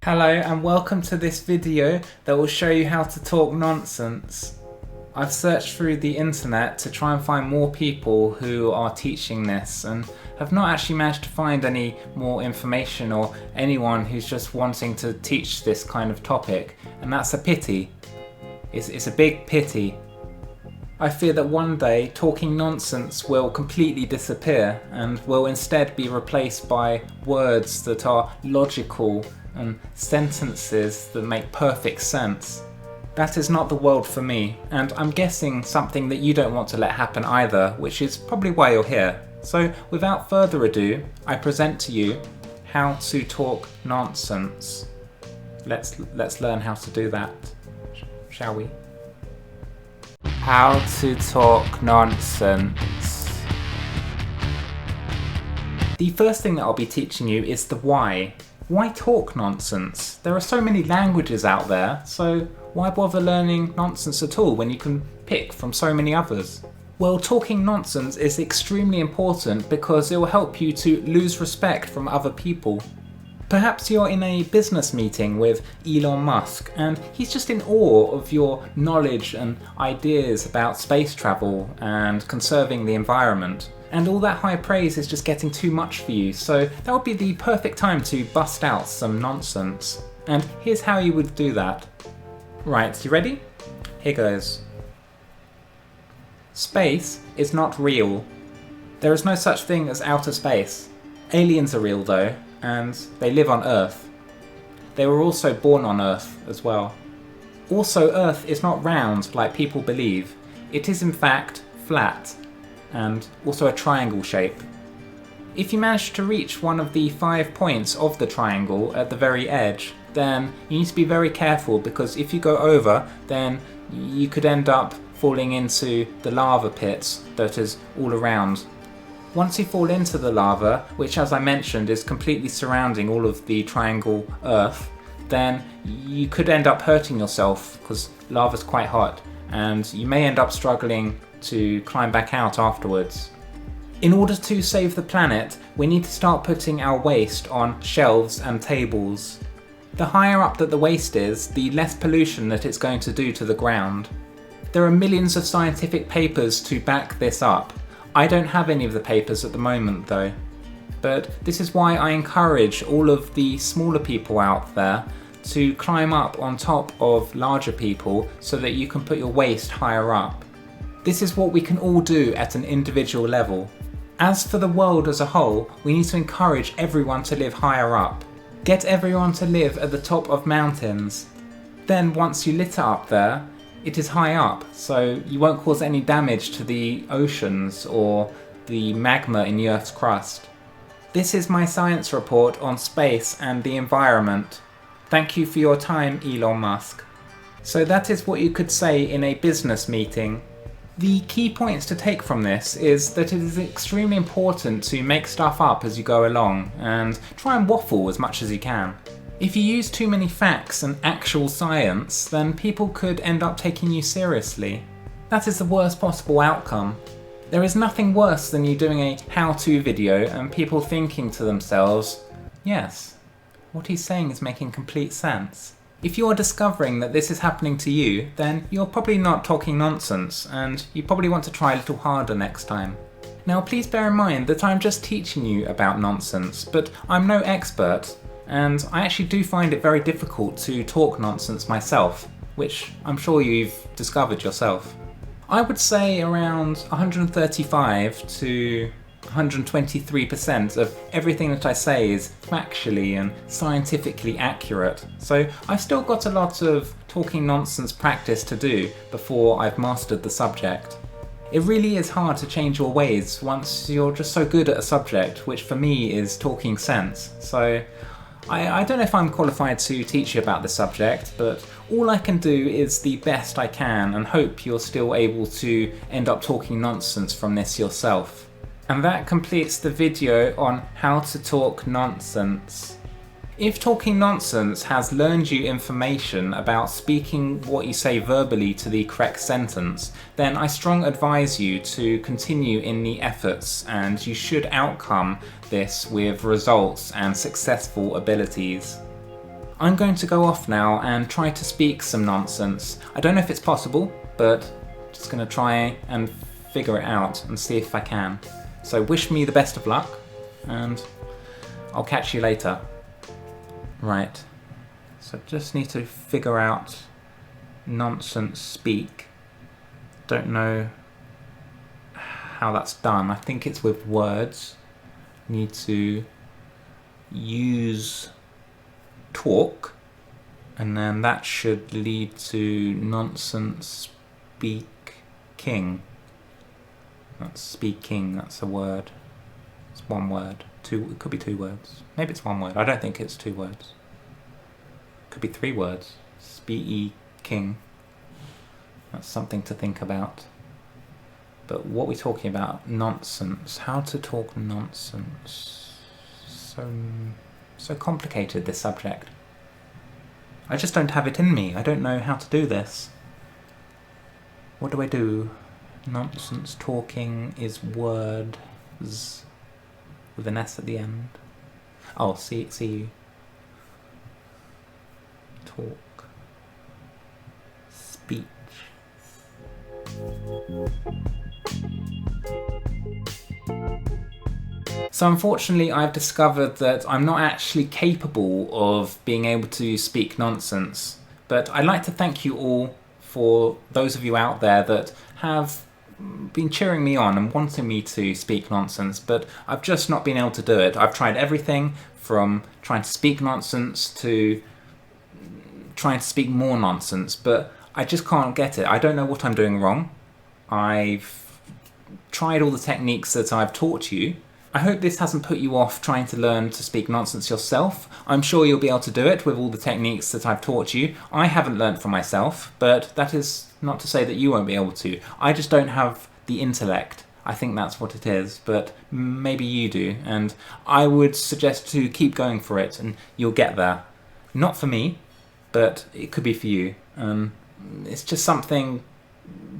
Hello and welcome to this video that will show you how to talk nonsense. I've searched through the internet to try and find more people who are teaching this and have not actually managed to find any more information or anyone who's just wanting to teach this kind of topic, and that's a pity. It's a big pity. I fear that one day talking nonsense will completely disappear and will instead be replaced by words that are logical and sentences that make perfect sense. That is not the world for me, and I'm guessing something that you don't want to let happen either, which is probably why you're here. So without further ado, I present to you how to talk nonsense. Let's learn how to do that, shall we? How to talk nonsense. The first thing that I'll be teaching you is the why. Why talk nonsense? There are so many languages out there, so why bother learning nonsense at all when you can pick from so many others? Well, talking nonsense is extremely important because it will help you to lose respect from other people. Perhaps you're in a business meeting with Elon Musk and he's just in awe of your knowledge and ideas about space travel and conserving the environment. And all that high praise is just getting too much for you, so that would be the perfect time to bust out some nonsense. And here's how you would do that. Right, you ready? Here goes. Space is not real. There is no such thing as outer space. Aliens are real though, and they live on Earth. They were also born on Earth as well. Also, Earth is not round like people believe. It is in fact flat, and also a triangle shape. If you manage to reach one of the 5 points of the triangle at the very edge, then you need to be very careful, because if you go over, then you could end up falling into the lava pits that is all around. Once you fall into the lava, which as I mentioned is completely surrounding all of the triangle Earth, then you could end up hurting yourself because lava's quite hot, and you may end up struggling to climb back out afterwards. In order to save the planet, we need to start putting our waste on shelves and tables. The higher up that the waste is, the less pollution that it's going to do to the ground. There are millions of scientific papers to back this up. I don't have any of the papers at the moment though. But this is why I encourage all of the smaller people out there to climb up on top of larger people so that you can put your waste higher up. This is what we can all do at an individual level. As for the world as a whole, we need to encourage everyone to live higher up. Get everyone to live at the top of mountains. Then once you litter up there, it is high up, so you won't cause any damage to the oceans or the magma in the Earth's crust. This is my science report on space and the environment. Thank you for your time, Elon Musk. So that is what you could say in a business meeting. The key points to take from this is that it is extremely important to make stuff up as you go along and try and waffle as much as you can. If you use too many facts and actual science, then people could end up taking you seriously. That is the worst possible outcome. There is nothing worse than you doing a how-to video and people thinking to themselves, yes, what he's saying is making complete sense. If you are discovering that this is happening to you, then you're probably not talking nonsense, and you probably want to try a little harder next time. Now please bear in mind that I'm just teaching you about nonsense, but I'm no expert, and I actually do find it very difficult to talk nonsense myself, which I'm sure you've discovered yourself. I would say around 135 to 123% of everything that I say is factually and scientifically accurate, so I've still got a lot of talking nonsense practice to do before I've mastered the subject. It really is hard to change your ways once you're just so good at a subject, which for me is talking sense, so I don't know if I'm qualified to teach you about this subject, but all I can do is the best I can and hope you're still able to end up talking nonsense from this yourself. And that completes the video on how to talk nonsense. If talking nonsense has learned you information about speaking what you say verbally to the correct sentence, then I strongly advise you to continue in the efforts, and you should outcome this with results and successful abilities. I'm going to go off now and try to speak some nonsense. I don't know if it's possible, but just going to try and figure it out and see if I can. So wish me the best of luck, and I'll catch you later. Right, so just need to figure out nonsense speak. Don't know how that's done. I think it's with words. Need to use talk, and then that should lead to nonsense speaking. That's speaking, that's a word. It's one word. It could be two words. Maybe it's one word. I don't think it's two words. Could be three words. Speaking. That's something to think about. But what we're talking about, nonsense. How to talk nonsense. So complicated, this subject. I just don't have it in me. I don't know how to do this. What do I do? Nonsense talking is words with an S at the end. Oh, see you. Talk. Speech. So unfortunately I've discovered that I'm not actually capable of being able to speak nonsense. But I'd like to thank you all for those of you out there that have been cheering me on and wanting me to speak nonsense, but I've just not been able to do it. I've tried everything from trying to speak nonsense to trying to speak more nonsense, but I just can't get it. I don't know what I'm doing wrong. I've tried all the techniques that I've taught you. I hope this hasn't put you off trying to learn to speak nonsense yourself. I'm sure you'll be able to do it with all the techniques that I've taught you. I haven't learnt for myself, but that is not to say that you won't be able to. I just don't have the intellect. I think that's what it is, but maybe you do, and I would suggest to keep going for it and you'll get there. Not for me, but it could be for you. It's just something,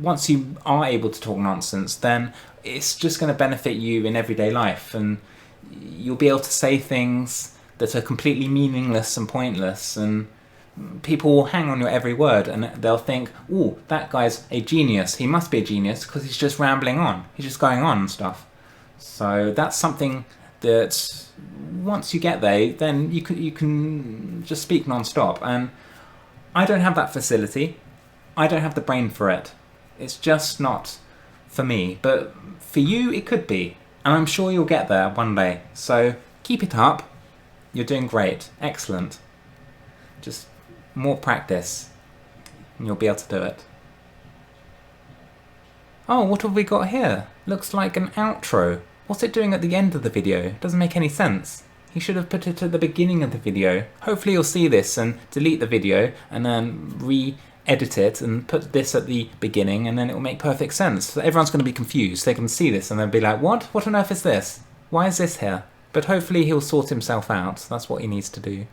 once you are able to talk nonsense, then it's just going to benefit you in everyday life, and you'll be able to say things that are completely meaningless and pointless, and people will hang on your every word and they'll think, oh, that guy's a genius. He must be a genius because he's just rambling on. He's just going on and stuff. So that's something that once you get there, then you can just speak non-stop. And I don't have that facility. I don't have the brain for it. It's just not for me. But for you, it could be. And I'm sure you'll get there one day. So keep it up. You're doing great. Excellent. Just more practice and you'll be able to do it. Oh, what have we got here? Looks like an outro. What's it doing at the end of the video? Doesn't make any sense. He should have put it at the beginning of the video. Hopefully you'll see this and delete the video and then re-edit it and put this at the beginning, and then it will make perfect sense. So everyone's going to be confused. They can see this and they'll be like, what? What on earth is this? Why is this here? But hopefully he'll sort himself out. That's what he needs to do.